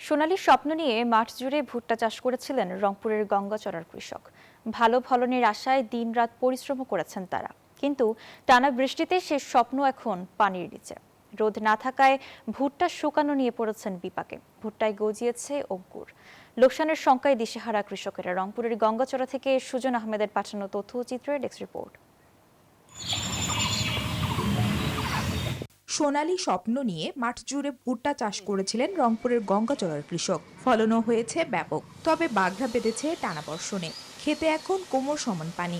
সোনালী স্বপ্ন নিয়ে মাঠ জুড়ে ভুট্টা চাষ করেছিলেন রংপুরের গঙ্গাচড়ার কৃষক। ভালো ফলনের আশায় দিনরাত পরিশ্রম করেছেন তারা, কিন্তু টানা বৃষ্টিতে সে স্বপ্ন এখন পানির নিচে। রোদ না থাকায় ভুট্টা শুকানো নিয়ে পড়েছেন বিপাকে। ভুট্টায় গজিয়েছে অঙ্কুর। লোকসানের শঙ্কায় দিশেহারা কৃষকেরা। রংপুরের গঙ্গাচড়া থেকে সুজন আহমেদের পাঠানো তথ্যচিত্রের ডেস্ক রিপোর্ট। সোনালী স্বপ্ন নিয়ে মাঠ জুড়ে ভুট্টা চাষ করেছিলেন রংপুরের গঙ্গাচড়ার কৃষক। ফলনও হয়েছে ব্যাপক, তবে বাঘা বেঁধেছে টানা বর্ষণে। খেতে এখন কোমর সমান পানি।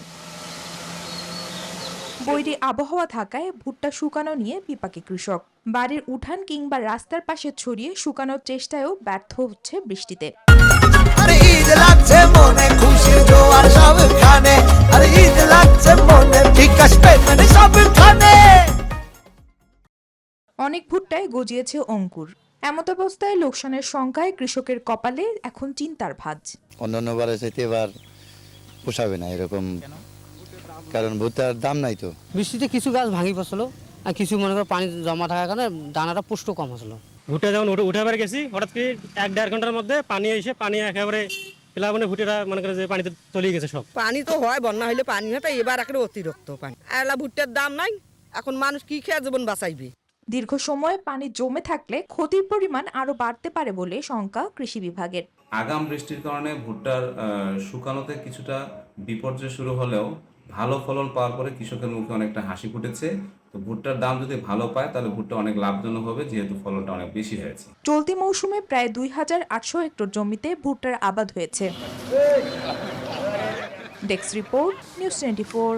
বৈরী আবহাওয়া থাকায় ভুট্টা শুকানো নিয়ে বিপাকে কৃষক। বাড়ির উঠান কিংবা রাস্তার পাশে ছড়িয়ে শুকানোর চেষ্টায়ও ব্যর্থ হচ্ছে বৃষ্টিতে। অনেক ভুট্টায় গজিয়েছে অঙ্কুর। এমতাবস্থায় লোকসানের শঙ্কায় কৃষকের কপালে এখন চিন্তার ভাঁজ। অন্যান্য বারে চাইতে এবার পোষাবে না এরকম, কারণ ভুট্টার দাম নাই তো। বৃষ্টিতে কিছু গাছ ভাঙি পড়ছিল, আর কিছু মনে করো পানি জমা থাকার কারণে দানাটা পুষ্ট কম হচ্ছিল। ভুট্টা যেমন উঠে গেছি, হঠাৎ করে 1-1.5 ঘন্টার মধ্যে পানি এসে পানি একেবারে প্লাবনে ভুট্টাটা মনে করে যে পানিতে তলিয়ে গেছে সব। পানি তো হয়, বন্যা হইলে পানি হয়, তাই এবার একেবারে অতিরিক্ত পানি। এলা ভুট্টার দাম নাই, এখন মানুষ কি খেয়ে জীবন বাঁচাইবে। দীর্ঘ সময় পানি জমে থাকলে ক্ষতির পরিমাণ আরো বাড়তে পারে বলে শঙ্কা কৃষি বিভাগের। আগাম বৃষ্টির কারণে ভুট্টার শুকানোতে কিছুটা বিপর্যয় শুরু হলেও ভালো ফলন পাওয়ার পরে কৃষকের মুখে অনেকটা হাসি ফুটেছে। তো ভুট্টার দাম যদি ভালো পায় তাহলে ভুট্টা অনেক লাভজনক হবে, যেহেতু ফলনটা অনেক বেশি হয়েছে। চলতি মৌসুমে প্রায় 2800 হেক্টর জমিতে ভুট্টার আবাদ হয়েছে। Desk report, news 24।